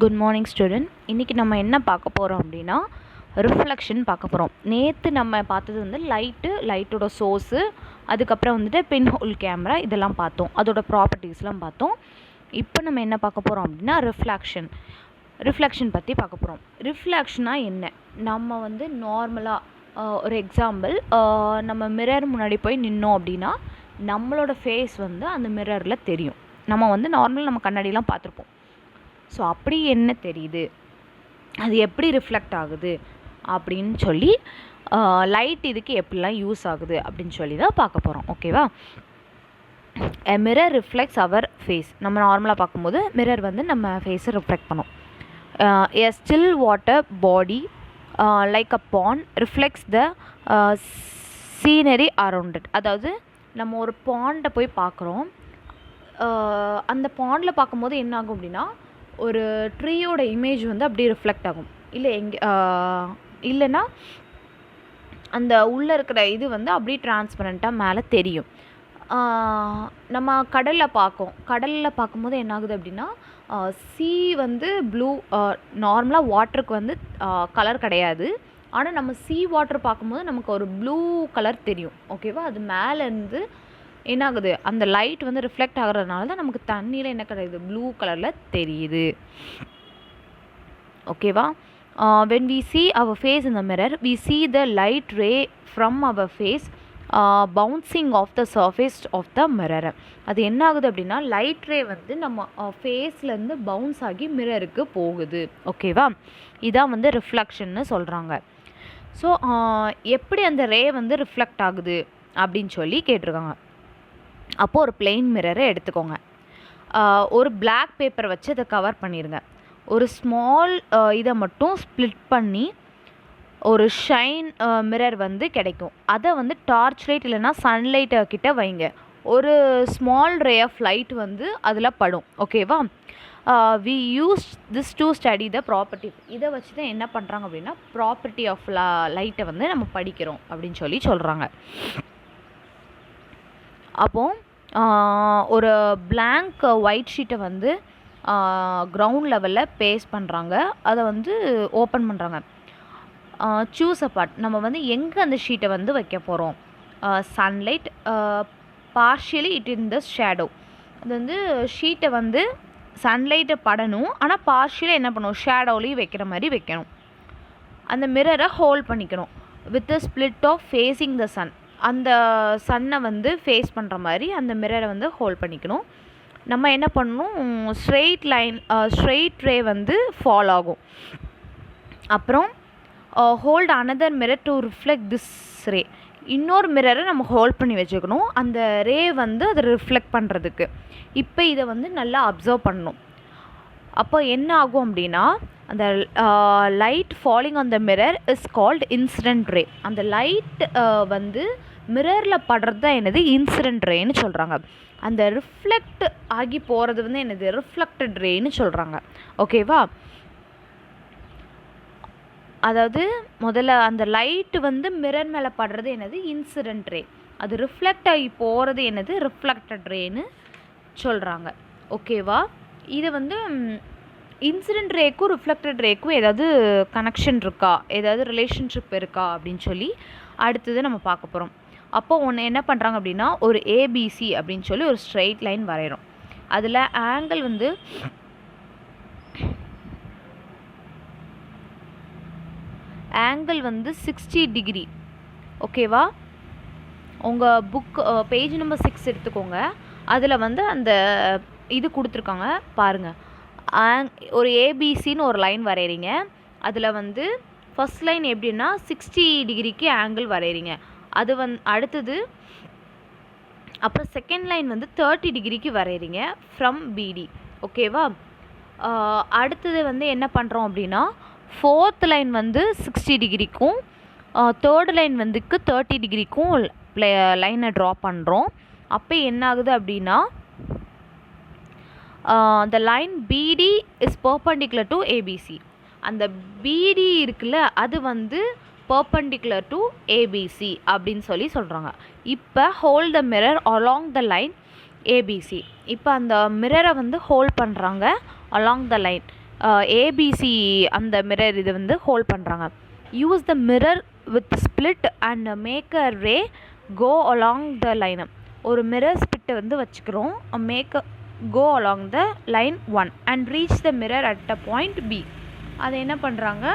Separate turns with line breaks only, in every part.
Good morning student. இன்றைக்கி நம்ம என்ன பார்க்க போகிறோம் அப்படின்னா ரிஃப்ளெக்ஷன் பார்க்க போகிறோம். நேற்று நம்ம பார்த்தது வந்து லைட்டோட சோர்ஸு, அதுக்கப்புறம் வந்துட்டு பின் ஹோல் கேமரா இதெல்லாம் பார்த்தோம், அதோட ப்ராப்பர்ட்டிஸ்லாம் பார்த்தோம். இப்போ நம்ம என்ன பார்க்க போகிறோம் அப்படின்னா ரிஃப்ளெக்ஷன் பற்றி பார்க்க போகிறோம். ரிஃப்ளெக்ஷனாக என்ன? நம்ம வந்து நார்மலாக ஒரு எக்ஸாம்பிள், நம்ம மிரர் முன்னாடி போய் நின்னோம் அப்படின்னா நம்மளோட ஃபேஸ் வந்து அந்த மிரரில் தெரியும். நம்ம வந்து நார்மல் நம்ம கண்ணாடிலாம் பார்த்துருப்போம். ஸோ அப்படி என்ன தெரியுது, அது எப்படி ரிஃப்ளெக்ட் ஆகுது அப்படின்னு சொல்லி லைட் இதுக்கு எப்படிலாம் யூஸ் ஆகுது அப்படின்னு சொல்லி தான் பார்க்க போகிறோம். ஓகேவா? A mirror reflects our face. நம்ம நார்மலாக பார்க்கும்போது மிரர் வந்து நம்ம ஃபேஸை ரிஃப்ளெக்ட் பண்ணோம். A still water body like a pond reflects the scenery around it. அதாவது நம்ம ஒரு பாண்டை போய் பார்க்குறோம், அந்த பாண்டில் பார்க்கும்போது என்ன ஆகும் அப்படின்னா ஒரு ட்ரீயோட இமேஜ் வந்து அப்படியே ரிஃப்ளெக்ட் ஆகும். இல்லைன்னா அந்த உள்ளே இருக்கிற இது வந்து அப்படியே டிரான்ஸ்பரண்ட்டாக மேலே தெரியும். நம்ம கடலில் பார்க்கும்போது என்ன ஆகுது அப்படின்னா சீ வந்து ப்ளூ, நார்மலாக வாட்டருக்கு வந்து கலர் கிடையாது, ஆனால் நம்ம சீ வாட்டர் பார்க்கும்போது நமக்கு ஒரு ப்ளூ கலர் தெரியும். ஓகேவா? அது மேலேருந்து என்ன ஆகுது, அந்த லைட் வந்து ரிஃப்ளெக்ட் ஆகிறதுனால தான் நமக்கு தண்ணியில் என்ன கிடையாது, ப்ளூ கலரில் தெரியுது. ஓகேவா? when we see our face in the mirror, we see the light ray from our face bouncing off the surface of the mirror. அது என்ன ஆகுது அப்படின்னா லைட் ரே வந்து நம்ம ஃபேஸ்லேருந்து பவுன்ஸ் ஆகி மிரருக்கு போகுது. ஓகேவா? இதான் வந்து ரிஃப்ளெக்ஷன்னு சொல்கிறாங்க. ஸோ எப்படி அந்த ரே வந்து ரிஃப்ளெக்ட் ஆகுது அப்படின்னு சொல்லி கேட்டிருக்காங்க. அப்போது ஒரு பிளெயின் மிரரை எடுத்துக்கோங்க, ஒரு பிளாக் பேப்பர் வச்சு அதை கவர் பண்ணிடுங்க, ஒரு ஸ்மால் இதை மட்டும் ஸ்ப்ளிட் பண்ணி ஒரு ஷைன் மிரர் வந்து கிடைக்கும். அதை வந்து டார்ச் லைட் இல்லைன்னா சன்லைட்டை கிட்ட வைங்க, ஒரு ஸ்மால் ரே ஆஃப் லைட் வந்து அதில் படும். ஓகேவா? We use this to study the property. இதை வச்சு தான் என்ன பண்ணுறாங்க அப்படின்னா ப்ராப்பர்ட்டி ஆஃப் லைட்டை வந்து நம்ம படிக்கிறோம் அப்படின்னு சொல்லி சொல்கிறாங்க. அப்போது ஒரு பிளாங்க் ஒயிட் ஷீட்டை வந்து கிரவுண்ட் லெவலில் பேஸ்ட் பண்ணுறாங்க, அதை வந்து ஓப்பன் பண்ணுறாங்க. Choose a part. நம்ம வந்து எங்கே அந்த ஷீட்டை வந்து வைக்க போகிறோம்? Sunlight partially it in the shadow. அது வந்து ஷீட்டை வந்து சன்லைட்டை படணும், ஆனால் பார்ஷியலாக என்ன பண்ணும், ஷேடோலையும் வைக்கிற மாதிரி வைக்கணும். அந்த மிரரை ஹோல்ட் பண்ணிக்கணும் with the split of facing the sun. அந்த சன்னை வந்து ஃபேஸ் பண்ணுற மாதிரி அந்த மிரரை வந்து ஹோல்ட் பண்ணிக்கணும். நம்ம என்ன பண்ணணும், ஸ்ட்ரெயிட் ரே வந்து ஃபால் ஆகும். அப்புறம் hold another mirror to reflect this ray. இன்னொரு மிரரை நம்ம ஹோல்ட் பண்ணி வச்சுக்கணும் அந்த ரே வந்து அதை ரிஃப்ளெக்ட் பண்ணுறதுக்கு. இப்போ இதை வந்து நல்லா அப்சர்வ் பண்ணணும். அப்போ என்ன ஆகும் அப்படின்னா அந்த light falling on the mirror is called incident ray. அந்த லைட் வந்து மிரரில் படுறது தான் என்னது, இன்சிடென்ட் ரேன்னு சொல்கிறாங்க. அந்த ரிஃப்ளெக்ட் ஆகி போகிறது வந்து என்னது, ரிஃப்ளெக்டட் ரேன்னு சொல்கிறாங்க. ஓகேவா? அதாவது முதல்ல அந்த லைட்டு வந்து மிரர் மேலே படுறது என்னது, இன்சிடென்ட் ரே. அது ரிஃப்ளெக்ட் ஆகி போகிறது என்னது, ரிஃப்ளெக்டட் ரேன்னு சொல்கிறாங்க. ஓகேவா? இது வந்து இன்சிடென்ட் ரேக்கும் ரிஃப்ளெக்டட் ரேக்கும் ஏதாவது கனெக்ஷன் இருக்கா, ஏதாவது ரிலேஷன்ஷிப் இருக்கா அப்படின்னு சொல்லி அடுத்தது நம்ம பார்க்க போகிறோம். அப்போ ஒன்று என்ன பண்ணுறாங்க அப்படின்னா ஒரு ஏபிசி அப்படின்னு சொல்லி ஒரு ஸ்ட்ரெயிட் லைன் வரைகிறோம். அதில் ஆங்கிள் வந்து 60 டிகிரி. ஓகேவா? உங்கள் புக் பேஜ் நம்பர் 6 எடுத்துக்கோங்க, அதில் வந்து அந்த இது கொடுத்துருக்காங்க பாருங்கள். ஒரு ஏபிசின்னு ஒரு லைன் வரைகிறீங்க, அதில் வந்து ஃபஸ்ட் லைன் எப்படின்னா 60 டிகிரிக்கு ஆங்கிள் வரைகிறீங்க. அது அடுத்தது அப்புறம் செகண்ட் லைன் வந்து 30 டிகிரிக்கு வரைகிறீங்க ஃப்ரம் பிடி. ஓகேவா? அடுத்தது வந்து என்ன பண்ணுறோம் அப்படின்னா ஃபோர்த் லைன் வந்து 60 டிகிரிக்கும் தேர்ட் லைன் வந்துக்கு 30 டிகிரிக்கும் லைனை ட்ரா பண்ணுறோம். அப்போ என்ன ஆகுது அப்படின்னா the line BD is perpendicular to ABC. அந்த BD இருக்குல்ல, அது வந்து perpendicular to ABC அப்படின்னு சொல்லி சொல்கிறாங்க. இப்போ hold the mirror along the line ABC. இப்போ அந்த மிரரை வந்து ஹோல்ட் பண்ணுறாங்க along the line. ஏபிசி அந்த மிரர் இது வந்து ஹோல்ட் பண்ணுறாங்க. Use the mirror with split and make a ray go along the line. ஒரு மிரர் ஸ்பிட்டை வந்து வச்சுக்கிறோம், make go along the line 1 and reach the mirror at the point B. அதை என்ன பண்ணுறாங்க,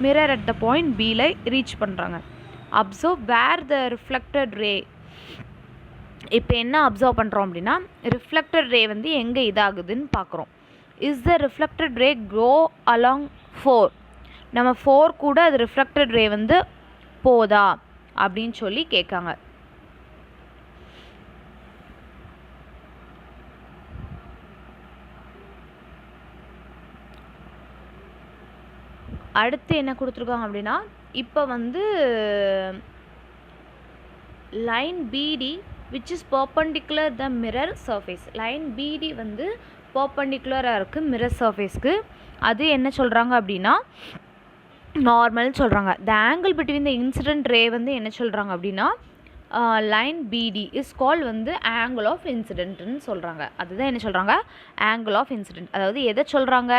மிரர் அட் த பாயிண்ட் பியில் reach பண்ணுறாங்க. Observe where the reflected ray. இப்போ என்ன அப்சர்வ் பண்ணுறோம் அப்படின்னா, ரிஃப்ளெக்டட் ரே வந்து எங்கே இதாகுதுன்னு பார்க்குறோம். Is the reflected ray go along 4. நம்ம 4 கூட அது ரிஃப்ளெக்டட் ரே வந்து போதா அப்படின்னு சொல்லி கேட்காங்க. அடுத்து என்ன கொடுத்துருக்காங்க அப்படின்னா, இப்போ வந்து லைன் பிடி which is perpendicular the mirror surface. Line பிடி வந்து பர்பண்டிகுலராக இருக்குது மிரர் சர்ஃபேஸ்க்கு. அது என்ன சொல்கிறாங்க அப்படின்னா நார்மல் சொல்கிறாங்க. The angle between the incident ray வந்து என்ன சொல்கிறாங்க அப்படின்னா லைன் பிடி இஸ் கால் வந்து ஆங்கிள் ஆஃப் இன்சிடென்ட்னு சொல்கிறாங்க. அதுதான் என்ன சொல்கிறாங்க, ஆங்கிள் ஆஃப் இன்சிடென்ட். அதாவது எதை சொல்கிறாங்க,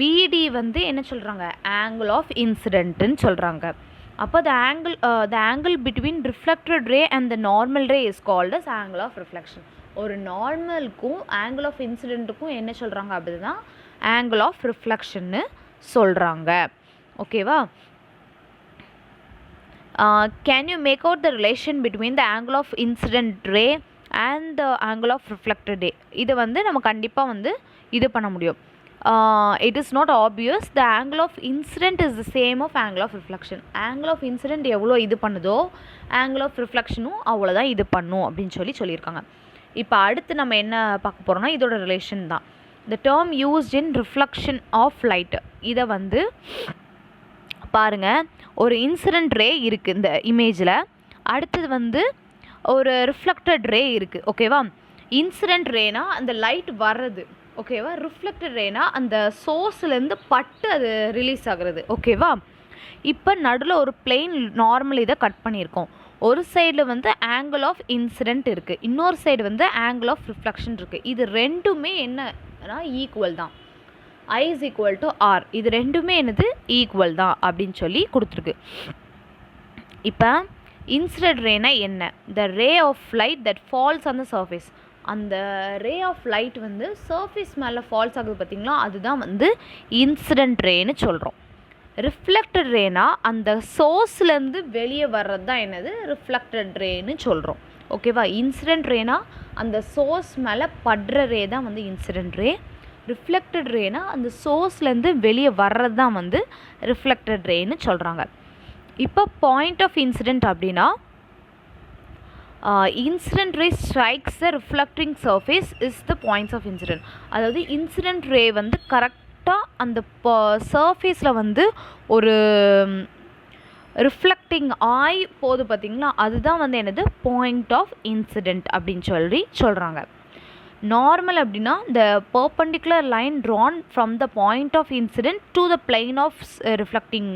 பிடி வந்து என்ன சொல்கிறாங்க, ஆங்கிள் ஆஃப் இன்சிடென்ட்னு சொல்கிறாங்க. அப்போ the angle between reflected ray and the normal ray is called as angle of reflection. ஒரு நார்மலுக்கும் ஆங்கிள் ஆஃப் இன்சிடென்ட்டுக்கும் என்ன சொல்கிறாங்க அப்படின்னா ஆங்கிள் ஆஃப் ரிஃப்ளெக்ஷன்னு சொல்கிறாங்க. ஓகேவா? Can you make out the relation between the angle of incident ray and the angle of reflected ray. இதை வந்து நம்ம கண்டிப்பாக வந்து இது பண்ண முடியும். It is not obvious the angle of incident is the same of angle of reflection. angle of incident எவ்வளோ இது பண்ணுதோ angle of reflectionும் அவ்வளோதான் இது பண்ணும் அப்படின்னு சொல்லியிருக்காங்க. இப்போ அடுத்து நம்ம என்ன பார்க்க போகிறோம்னா இதோட ரிலேஷன் தான். the term used in reflection of light. இதை வந்து பாருங்கள், ஒரு இன்சிடென்ட் ரே இருக்குது இந்த இமேஜில், அடுத்தது வந்து ஒரு ரிஃப்ளெக்டட் ரே இருக்குது. ஓகேவா? இன்சிடென்ட் ரேனா அந்த லைட் வர்றது, ஓகேவா? ரிஃப்ளெக்டட் ரேனா அந்த சோர்ஸ்லேருந்து பட்டு அது ரிலீஸ் ஆகுறது. ஓகேவா? இப்போ நடுவில் ஒரு பிளெயின் நார்மல் இதை கட் பண்ணியிருக்கோம். ஒரு சைடில் வந்து ஆங்கிள் ஆஃப் இன்சிடென்ட் இருக்குது, இன்னொரு சைடு வந்து ஆங்கிள் ஆஃப் ரிஃப்ளெக்ஷன் இருக்குது. இது ரெண்டுமே என்னன்னா ஈக்குவல் தான். I is equal to R. இது ரெண்டுமே என்னது ஈக்குவல் தான் அப்படின்னு சொல்லி கொடுத்துருக்கு. இப்போ இன்சிடென்ட் ரேனா என்ன, the ray of light that falls on the surface. அந்த ரே ஆஃப் லைட் வந்து சர்ஃபேஸ் மேலே ஃபால்ஸ் ஆகுது பார்த்திங்களா, அதுதான் வந்து இன்சிடென்ட் ரேன்னு சொல்கிறோம். ரிஃப்ளெக்டட் ரேனா அந்த சோர்ஸ்லேருந்து வெளியே வர்றது தான் என்னது ரிஃப்ளெக்டட் ரேன்னு சொல்கிறோம். ஓகேவா? இன்சிடென்ட் ரேனா அந்த சோர்ஸ் மேலே படுற ரே தான் வந்து இன்சிடென்ட் ரே. ரிஃப்ளெக்டட் ரேனா அந்த சோர்ஸ்லேருந்து வெளியே வர்றது தான் வந்து ரிஃப்ளெக்டட் ரேன்னு சொல்கிறாங்க. இப்போ பாயிண்ட் ஆஃப் இன்சிடென்ட் அப்படின்னா incident ray strikes the reflecting surface is the points of incident. அதாவது இன்சிடென்ட் ரே வந்து கரெக்டாக அந்த சர்ஃபேஸில் வந்து ஒரு ரிஃப்ளெக்டிங் ஆய் போது பார்த்திங்களா, அதுதான் வந்து என்னது பாயிண்ட் ஆஃப் இன்சிடென்ட் அப்படின்னு சொல்கிறாங்க. நார்மல் அப்படின்னா the perpendicular line drawn from the point of incident to the plane of reflecting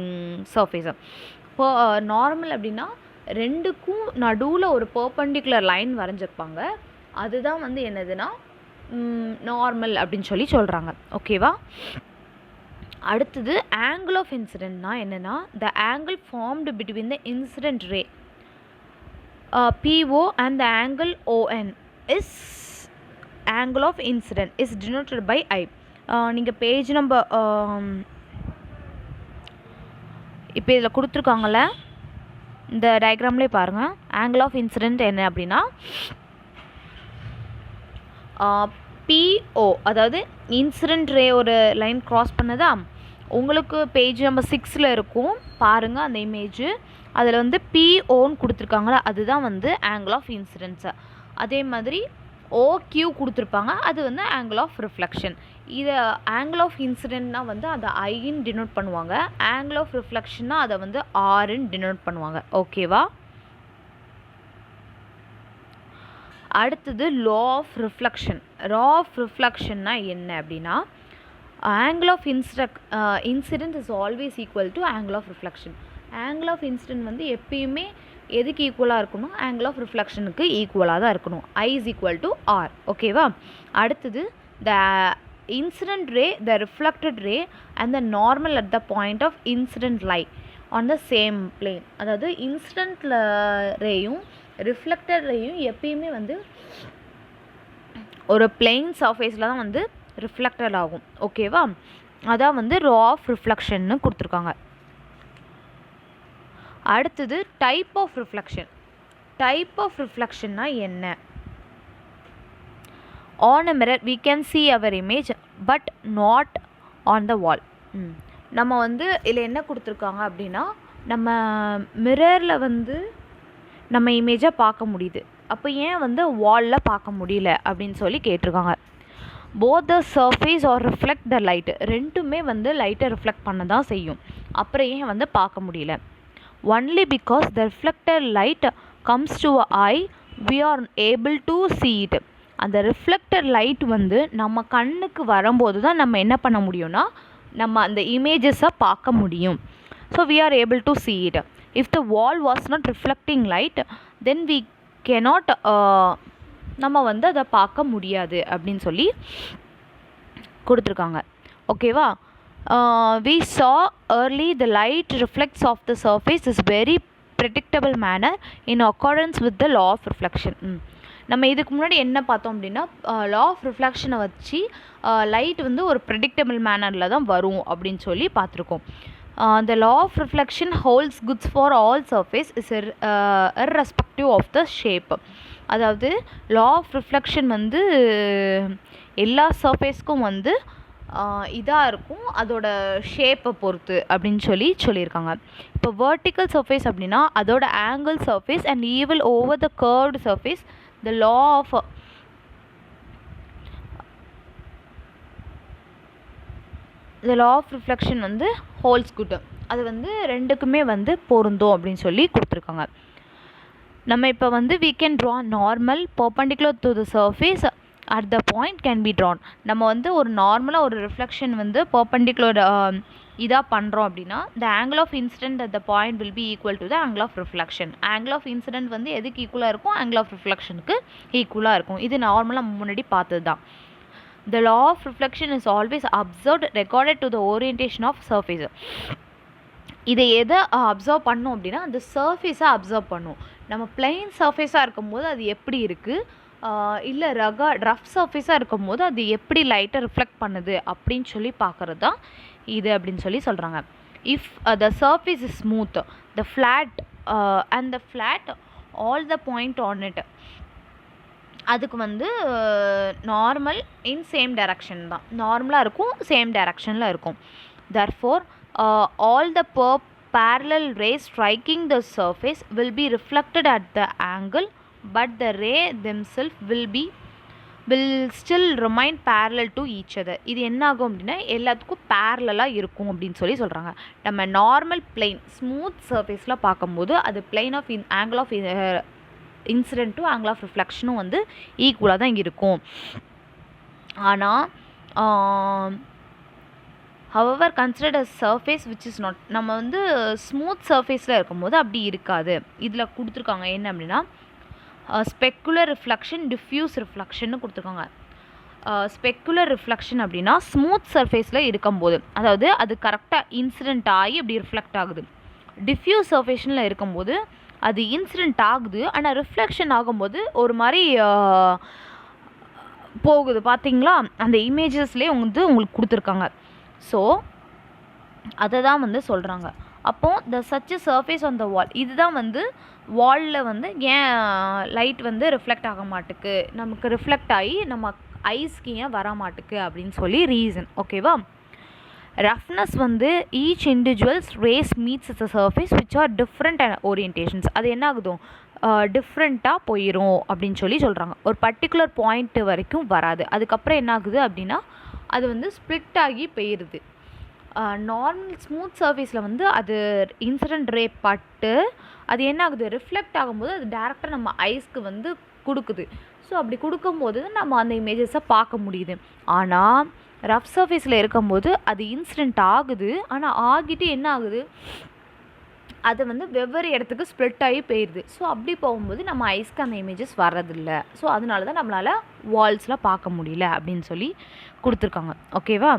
surface. இப்போ நார்மல் அப்படின்னா ரெண்டுக்கும் நடுவில் ஒரு perpendicular லைன் வரைஞ்சிருப்பாங்க, அதுதான் வந்து என்னதுன்னா நார்மல் அப்படின்னு சொல்கிறாங்க. ஓகேவா? அடுத்தது ஆங்கிள் ஆஃப் இன்சிடென்ட்னா என்னென்னா the angle formed between the incident ray PO and the angle ON is angle of incident is denoted by I. நீங்கள் பேஜ் நம்பர் இப்போ இதில் கொடுத்துருக்காங்கள்ல இந்த டயக்ராம்லேயே பாருங்கள். ஆங்கிள் ஆஃப் இன்சிடென்ட் என்ன அப்படின்னா PO, அதாவது இன்சிடென்ட் ரே ஒரு லைன் க்ராஸ் பண்ணதா, உங்களுக்கு பேஜ் நம்பர் 6 இருக்கும் பாருங்கள் அந்த இமேஜு. அதில் வந்து POன்னு கொடுத்துருக்காங்களா, அதுதான் வந்து ஆங்கிள் ஆஃப் இன்சிடென்ட்ஸு. அதே மாதிரி OQ கொடுத்துருப்பாங்க, அது வந்து ஆங்கிள் ஆஃப் ரிஃப்ளெக்ஷன். இதை ஆங்கிள் ஆஃப் இன்சிடென்ட்னா வந்து அதை ஐன்னு டினோட் பண்ணுவாங்க, ஆங்கிள் ஆஃப் ரிஃப்ளெக்ஷன்னா அதை வந்து ஆர்ன்னு டினோட் பண்ணுவாங்க. ஓகேவா? அடுத்தது law of reflection. Law of ரிஃப்ளெக்ஷன்னா என்ன அப்படின்னா angle of incident is always equal to angle of reflection. Angle of incident வந்து எப்பயுமே எதுக்கு ஈக்குவலாக இருக்கணும், ஆங்கிள் ஆஃப் ரிஃப்ளெக்ஷனுக்கு ஈக்குவலாக தான் இருக்கணும். I is equal to R. ஓகேவா? அடுத்தது த incident ray, the reflected ray and the normal at the point of incident light on the same plane. அதாவது இன்சிடென்ட் ரேயும் ரிஃப்ளெக்டட் ரேயும் எப்பயுமே வந்து ஒரு பிளெயின் சர்ஃபேஸில் தான் வந்து ரிஃப்ளெக்டட் ஆகும். ஓகேவா? அதான் வந்து ரோ ஆஃப் ரிஃப்ளெக்ஷன்னு கொடுத்துருக்காங்க. அடுத்தது type of reflection. Type of ரிஃப்ளெக்ஷன்னா என்ன? On a mirror we can see our image but not on the wall. நம்ம வந்து இதில் என்ன கொடுத்துருக்காங்க அப்படின்னா, நம்ம மிரரில் வந்து நம்ம இமேஜை பார்க்க முடியுது, அப்போ ஏன் வந்து வாலில் பார்க்க முடியல அப்படின்னு சொல்லி கேட்டிருக்காங்க. Both the surface are reflect the light, ரெண்டுமே வந்து லைட்டை ரிஃப்ளெக்ட் பண்ண தான் செய்யும், அப்புறம் ஏன் வந்து பார்க்க முடியல? Only because the reflected light comes to I we are able to see it. அந்த ரிஃப்ளெக்டட் லைட் வந்து நம்ம கண்ணுக்கு வரும்போது தான் நம்ம என்ன பண்ண முடியும்னா நம்ம அந்த இமேஜஸை பார்க்க முடியும். So we are able to see it. If the wall was not reflecting light then we cannot நம்ம வந்து அதை பார்க்க முடியாது அப்படின்னு சொல்லி கொடுத்துருக்காங்க. ஓகேவா? we saw early the light reflects off the surface is very predictable manner in accordance with the law of reflection. நம்ம இதுக்கு முன்னாடி என்ன பார்த்தோம் அப்படின்னா, லா ஆஃப் ரிஃப்ளெக்ஷனை வச்சு லைட் வந்து ஒரு ப்ரெடிக்டபிள் மேனரில் தான் வரும் அப்படின்னு சொல்லி பார்த்துருக்கோம். The law of reflection holds goods for all surface is irrespective of the shape. அதாவது லா ஆஃப் ரிஃப்ளெக்ஷன் வந்து எல்லா சர்ஃபேஸ்க்கும் வந்து இதாக இருக்கும், அதோட ஷேப்பை பொறுத்து அப்படின்னு சொல்லியிருக்காங்க. இப்போ வெர்டிக்கல் சர்ஃபேஸ் அப்படின்னா அதோட angle surface and evil over the curved surface the law of reflection வந்து holds good. அது வந்து ரெண்டுக்குமே வந்து பொருந்தும் அப்படின்னு சொல்லி கொடுத்துருக்காங்க. நம்ம இப்போ வந்து we can draw normal perpendicular to the surface at the point can be drawn. நம்ம வந்து ஒரு நார்மலாக ஒரு ரிஃப்ளெக்ஷன் வந்து பர்பெண்டிகுலர் இதாக பண்ணுறோம் அப்படின்னா the angle of incident at the point will be equal to the angle of reflection. angle of incident வந்து எதுக்கு ஈக்குவலாக இருக்கும்? angle of reflectionக்கு ஈக்குவலாக இருக்கும். இது நார்மலாக முன்னாடி பார்த்தது தான். the law of reflection is always observed recorded to the orientation of surface. இதை எதை அப்சர்வ் பண்ணும் அப்படின்னா அந்த சர்ஃபேஸை அப்சர்வ் பண்ணும். நம்ம பிளெயின் சர்ஃபேஸாக இருக்கும்போது அது எப்படி இருக்குது, இல்லை ரஃப் சர்ஃபேஸாக இருக்கும் போது அது எப்படி லைட்டை ரிஃப்ளெக்ட் பண்ணுது அப்படின்னு சொல்லி பார்க்குறது தான் இது அப்படின்னு சொல்லி சொல்கிறாங்க. If the surface is smooth the flat and the flat all the point on it, அதுக்கு வந்து நார்மல் இன் சேம் டைரக்ஷன் தான், நார்மலாக இருக்கும், சேம் டைரக்ஷனில் இருக்கும். therefore all the parallel rays striking the surface will be reflected at the angle but the ray themselves will still remain parallel to each other. இது என்ன ஆகும் அப்படின்னா எல்லாத்துக்கும் பேரலாக இருக்கும் அப்படின்னு சொல்கிறாங்க. நம்ம நார்மல் பிளெயின் ஸ்மூத் சர்ஃபேஸில் பார்க்கும்போது அது plane of angle of incident to angle of ரிஃப்ளெக்ஷனும் வந்து ஈக்குவலாக தான் இருக்கும். ஆனால் however considered a surface which is not, நம்ம வந்து ஸ்மூத் சர்ஃபேஸில் இருக்கும்போது அப்படி இருக்காது. இதில் கொடுத்துருக்காங்க என்ன அப்படின்னா ஸ்பெக்குலர் ரிஃப்ளெக்ஷன் டிஃப்யூஸ் ரிஃப்ளெக்ஷன்னு கொடுத்துருக்காங்க. ஸ்பெக்குலர் ரிஃப்ளெக்ஷன் அப்படின்னா ஸ்மூத் சர்ஃபேஸில் இருக்கும்போது, அதாவது அது கரெக்டாக இன்சிடென்ட் ஆகி அப்படி ரிஃப்ளெக்ட் ஆகுது. டிஃப்யூஸ் சர்ஃபேஷனில் இருக்கும்போது அது இன்சிடென்ட் ஆகுது ஆனால் ரிஃப்ளெக்ஷன் ஆகும்போது ஒரு மாதிரி போகுது. பார்த்தீங்களா? அந்த இமேஜஸ்லேயே வந்து உங்களுக்கு கொடுத்துருக்காங்க. ஸோ அதை தான் வந்து சொல்கிறாங்க. அப்போது the such surface on the wall, இதுதான் வந்து வாலில் வந்து ஏன் லைட் வந்து ரிஃப்ளெக்ட் ஆக மாட்டுக்கு, நமக்கு ரிஃப்ளெக்ட் ஆகி நம்ம ஐஸ்க்கு ஏன் வர மாட்டுக்கு அப்படின்னு சொல்லி ரீசன். ஓகேவா? ரஃப்னஸ் வந்து each individuals race meets it's surface which are different orientations, அது என்ன ஆகுதும் டிஃப்ரெண்ட்டாக போயிடும் அப்படின்னு சொல்கிறாங்க. ஒரு பர்டிகுலர் பாயிண்ட் வரைக்கும் வராது, அதுக்கப்புறம் என்ன ஆகுது அப்படின்னா அது வந்து ஸ்ப்ளிட் ஆகி போயிடுது. நார்மல் ஸ்மூத் சர்ஃபேஸில் வந்து அது இன்சிடென்ட் ரே பட்டு அது என்ன ஆகுது ரிஃப்ளெக்ட் ஆகும்போது அது டேரெக்டாக நம்ம ஐஸ்க்கு வந்து கொடுக்குது. ஸோ அப்படி கொடுக்கும்போது நம்ம அந்த இமேஜஸை பார்க்க முடியுது. ஆனால் ரஃப் சர்ஃபேஸில் இருக்கும்போது அது இன்சிடென்ட் ஆகுது, ஆனால் ஆகிட்டு என்ன ஆகுது அது வந்து வெவ்வேறு இடத்துக்கு ஸ்ப்ளிட் ஆகி போயிடுது. ஸோ அப்படி போகும்போது நம்ம ஐஸ்க்கு அந்த இமேஜஸ் வர்றதில்ல. ஸோ அதனால தான் நம்மளால் வால்ஸில் பார்க்க முடியல அப்படின்னு சொல்லி கொடுத்துருக்காங்க. ஓகேவா?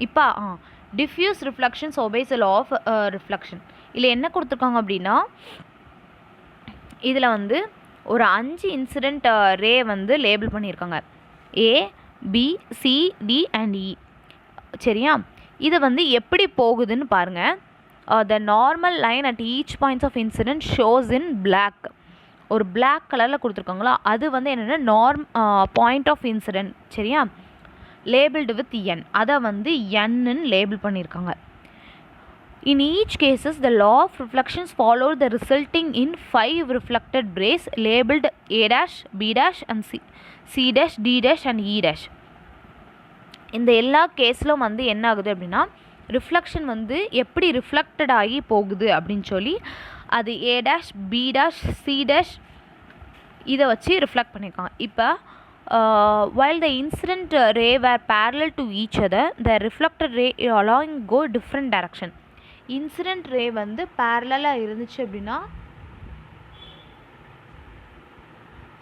இப்போ diffuse reflections obeys the law of reflection. இதில் என்ன கொடுத்துருக்காங்க அப்படின்னா, இதில் வந்து ஒரு 5 இன்சிடெண்ட் ரே வந்து லேபிள் பண்ணியிருக்காங்க. A, B, C, D and E. சரியா? இது வந்து எப்படி போகுதுன்னு பாருங்கள். The normal line at each points of incident shows in black. ஒரு black கலரில் கொடுத்துருக்காங்களா, அது வந்து என்னென்னா பாயிண்ட் ஆஃப் இன்சிடென்ட். சரியா? Labelled with N. அதை வந்து Nன்னு லேபிள் பண்ணியிருக்காங்க. In each cases, the law of reflections followed the resulting in 5 reflected rays labeled A dash, B dash and C dash, D dash and E dash. இந்த எல்லா கேஸிலும் வந்து என்ன ஆகுது அப்படின்னா, ரிஃப்ளெக்ஷன் வந்து எப்படி ரிஃப்ளெக்டட் ஆகி போகுது அப்படின்னு சொல்லி அது A dash, B dash, C dash இதை வச்சு ரிஃப்ளெக்ட் பண்ணியிருக்காங்க. இப்போ while the incident ray were parallel to each other, the reflected ray allowing go different direction. Incident ray வந்து பேரலாக இருந்துச்சு அப்படின்னா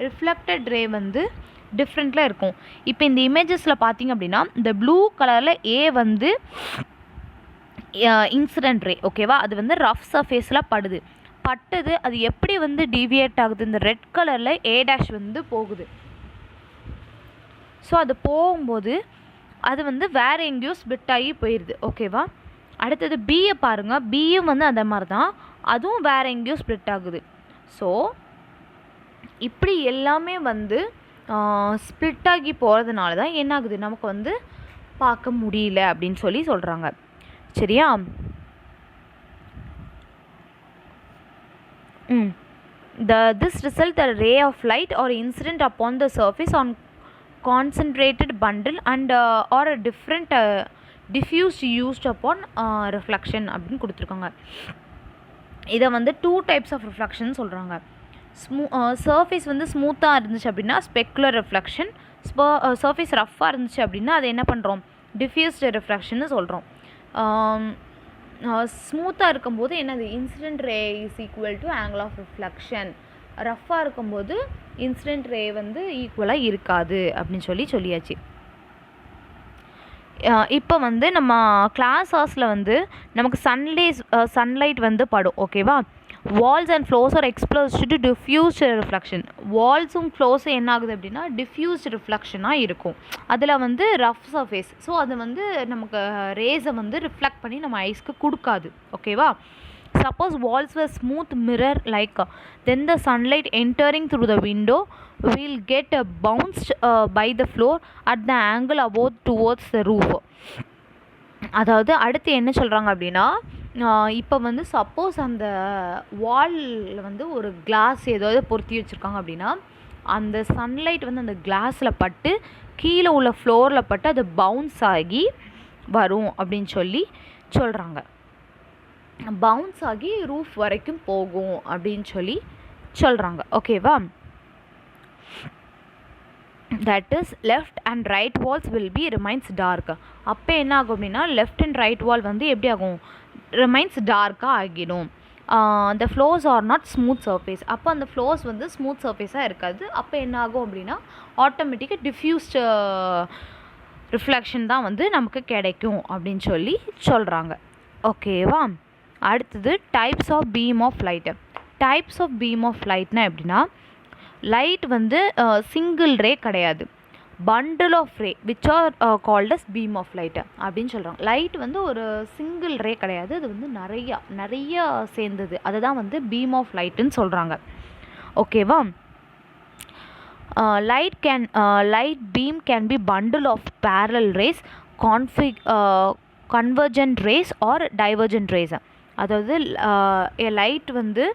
ரிஃப்ளெக்டட் ரே வந்து டிஃப்ரெண்ட்டில் இருக்கும். இப்போ இந்த இமேஜஸில் பார்த்தீங்க அப்படின்னா இந்த ப்ளூ கலரில் ஏ வந்து இன்சிடென்ட் ரே. ஓகேவா? அது வந்து ரஃப் சர்ஃபேஸில் பட்டது அது எப்படி வந்து டீவியேட் ஆகுது, இந்த ரெட் கலரில் ஏ டேஷ் வந்து போகுது. ஸோ அது போகும்போது அது வந்து வேறு எங்கேயோ ஸ்பிட் ஆகி போயிடுது. ஓகேவா? அடுத்தது பியை பாருங்கள். பியும் வந்து அந்த மாதிரி தான், அதுவும் வேறு எங்கேயோ ஸ்ப்ளிட் ஆகுது. ஸோ இப்படி எல்லாமே வந்து ஸ்ப்ளிட் ஆகி போகிறதுனால தான் என்ன ஆகுது, நமக்கு வந்து பார்க்க முடியல அப்படின்னு சொல்லி சொல்கிறாங்க. சரியா? This result a ray of light or incident upon the surface on concentrated bundle and or a different diffused used upon reflection அப்படின்னு கொடுத்துருக்காங்க. இதை வந்து 2 types of reflection சொல்கிறாங்க. சர்ஃபேஸ் வந்து ஸ்மூத்தாக இருந்துச்சு அப்படின்னா ஸ்பெக்குலர் ரிஃப்ளெக்ஷன், சர்ஃபேஸ் ரஃப்பாக இருந்துச்சு அப்படின்னா அதை என்ன பண்ணுறோம், டிஃப்யூஸ்டு ரிஃப்ளெக்ஷன்னு சொல்கிறோம். ஸ்மூத்தாக இருக்கும்போது என்னது, incident ray is equal to angle of reflection. ரஃப்பாக இருக்கும்போது இன்சிடென்ட் ரே வந்து ஈக்குவலாக இருக்காது அப்படின்னு சொல்லியாச்சு. இப்போ வந்து நம்ம கிளாஸ் ஹார்ஸில் வந்து நமக்கு சன்லைட் வந்து படும். ஓகேவா? Walls and floors are exposed to diffused reflection. வால்ஸும் ஃப்ளோர்ஸும் என்ன ஆகுது அப்படின்னா டிஃப்யூஸ்டு ரிஃப்ளெக்ஷனாக இருக்கும். அதில் வந்து ரஃப் சர்ஃபேஸ். ஸோ அது வந்து நமக்கு ரேஸை வந்து ரிஃப்ளெக்ட் பண்ணி நம்ம ஐஸ்க்கு கொடுக்காது. ஓகேவா? Suppose walls were smooth mirror like then the sunlight entering through the window will get bounced by the floor at the angle above towards the roof. அதாவது அடுத்து என்ன சொல்கிறாங்க அப்படின்னா, இப்போ வந்து சப்போஸ் அந்த வாலில் வந்து ஒரு கிளாஸ் ஏதாவது பொருத்தி வச்சுருக்காங்க அப்படின்னா அந்த சன்லைட் வந்து அந்த கிளாஸில் பட்டு கீழே உள்ள ஃப்ளோரில் பட்டு அது பவுன்ஸ் ஆகி வரும் அப்படின்னு சொல்கிறாங்க. பவுன்ஸ் ஆகி ரூஃப் வரைக்கும் போகும் அப்படின்னு சொல்கிறாங்க. ஓகேவா? That is left and right walls will be remains dark. அப்போ என்ன ஆகும் அப்படின்னா லெஃப்ட் அண்ட் ரைட் வால் வந்து எப்படி ஆகும், ரிமைன்ஸ் டார்க்காக ஆகிடும். the floors are not smooth surface. அப்போ அந்த ஃப்ளோர்ஸ் வந்து ஸ்மூத் சர்ஃபேஸாக இருக்காது. அப்போ என்ன ஆகும் அப்படின்னா ஆட்டோமேட்டிக்காக டிஃப்யூஸ்டு ரிஃப்ளெக்ஷன் தான் வந்து நமக்கு கிடைக்கும் அப்படின்னு சொல்கிறாங்க. ஓகேவா? அடுத்தது types of beam of light. Types of beam of லைட்னா எப்படின்னா, லைட் வந்து சிங்கிள் ரே கிடையாது, bundle of ray which are called as beam of light அப்படின்னு சொல்கிறாங்க. லைட் வந்து ஒரு சிங்கிள் ரே கிடையாது, அது வந்து நிறைய சேர்ந்தது, அதை தான் வந்து பீம் ஆஃப் லைட்டுன்னு சொல்கிறாங்க. ஓகேவா? light beam can be bundle of parallel rays, convergent rays or divergent rays. அதாவது லைட் வந்து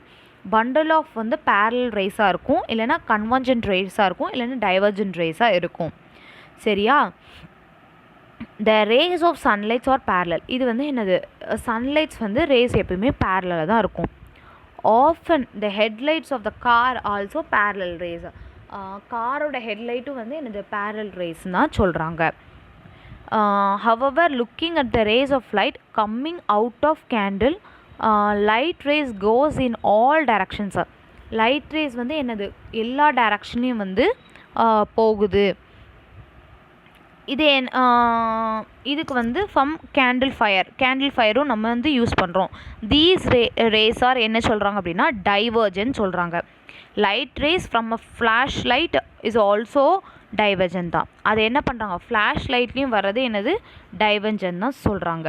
பண்டல் ஆஃப் வந்து பேரலல் ரேஸாக இருக்கும், இல்லைனா கன்வர்ஜென்ட் ரேஸாக இருக்கும், இல்லைனா டைவர்ஜென்ட் ரேஸாக இருக்கும். சரியா? The rays of sunlights are parallel. இது வந்து என்னது, சன்லைட்ஸ் வந்து ரேஸ் எப்பயுமே பேரலாக தான் இருக்கும். Often the headlights of the car also parallel rays. காரோட ஹெட்லைட்டும் வந்து என்னது பேரலல் ரேஸ்ன்னு தான் சொல்கிறாங்க. however looking at the rays of light coming out of candle light race cos in all directions. Light race வந்து என்னது, எல்லா டைரக்ஷன்லேயும் வந்து போகுது. இது இதுக்கு வந்து ஃப்ரம் கேண்டில் ஃபயரும் நம்ம வந்து யூஸ் பண்ணுறோம். தீஸ் ரேஸ் ஆர் என்ன சொல்கிறாங்க அப்படின்னா டைவர்ஜென்ட் சொல்கிறாங்க. Light race from a flash light is also divergent தான். அது என்ன பண்ணுறாங்க, ஃப்ளாஷ் லைட்லேயும் வர்றது என்னது டைவர்ஜென்ட் தான் சொல்கிறாங்க.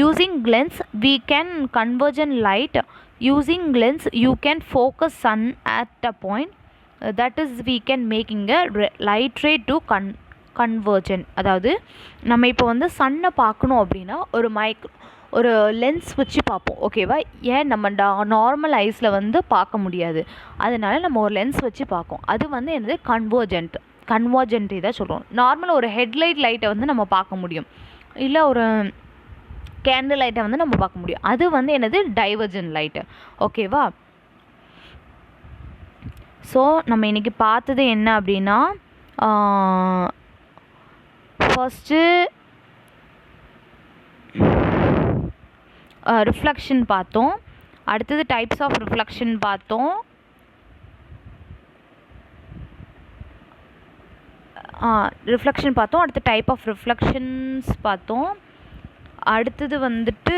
Using lens we can convergent light. using lens you can focus sun at a point, that is we can making a light ray to convergent. அதாவது நம்ம இப்போ வந்து சன்னை பார்க்கணும் அப்படின்னா ஒரு லென்ஸ் வச்சு பார்ப்போம், ஓகேவா. ஏன் நம்ம நார்மல் ஐஸில் வந்து பார்க்க முடியாது, அதனால நம்ம ஒரு லென்ஸ் வச்சு பார்ப்போம். அது வந்து என்னது கன்வர்ஜென்ட் இதை சொல்கிறோம். நார்மலாக ஒரு ஹெட்லைட் லைட்டை வந்து நம்ம பார்க்க முடியும், இல்லை ஒரு கேண்டில் லைட்டை வந்து நம்ம பார்க்க முடியும். அது வந்து என்னது டைவர்ஜென்ட் லைட்டு, ஓகேவா. ஸோ நம்ம இன்றைக்கி பார்த்தது என்ன அப்படின்னா, ஃபஸ்ட்டு ரிஃப்ளெக்ஷன் பார்த்தோம், அடுத்தது டைப்ஸ் ஆஃப் ரிஃப்ளெக்ஷன் பார்த்தோம், அடுத்து டைப் ஆஃப் ரிஃப்ளெக்ஷன்ஸ் பார்த்தோம், அடுத்தது வந்துட்டு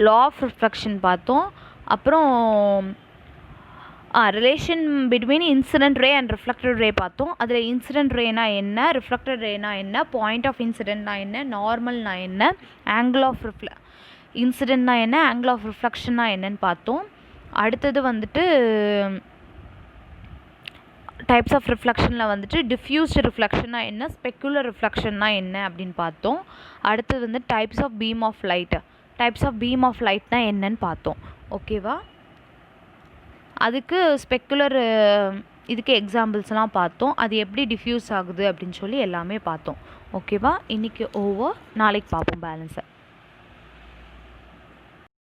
லா ஆஃப் ரிஃப்ளெக்ஷன் பார்த்தோம், அப்புறம் relation between incident ray and reflected ray பார்த்தோம். அதில் இன்சிடென்ட் ரேனா என்ன, ரிஃப்ளெக்டட் ரேனா என்ன, பாயிண்ட் ஆஃப் இன்சிடென்ட்னா என்ன, நார்மல்னா என்ன, ஆங்கிள் ஆஃப் இன்சிடென்ட்னா என்ன, ஆங்கிள் ஆஃப் ரிஃப்ளெக்ஷன்னா என்னன்னு பார்த்தோம். அடுத்தது வந்துட்டு டைப்ஸ் ஆஃப் ரிஃப்ளெக்ஷனில் வந்துட்டு டிஃப்யூஸ்டு ரிஃப்ளெக்ஷன்னா என்ன, ஸ்பெக்குலர் ரிஃப்ளெக்ஷன்னா என்ன அப்படின்னு பார்த்தோம். அடுத்தது வந்து டைப்ஸ் ஆஃப் பீம் ஆஃப் லைட்னா என்னன்னு பார்த்தோம், ஓகேவா. அதுக்கு ஸ்பெக்குலர் இதுக்கு எக்ஸாம்பிள்ஸ்லாம் பார்த்தோம், அது எப்படி டிஃப்யூஸ் ஆகுது அப்படின்னு சொல்லி எல்லாமே பார்த்தோம், ஓகேவா. இன்றைக்கி ஓவர், நாளைக்கு பார்ப்போம் பேலன்ஸை.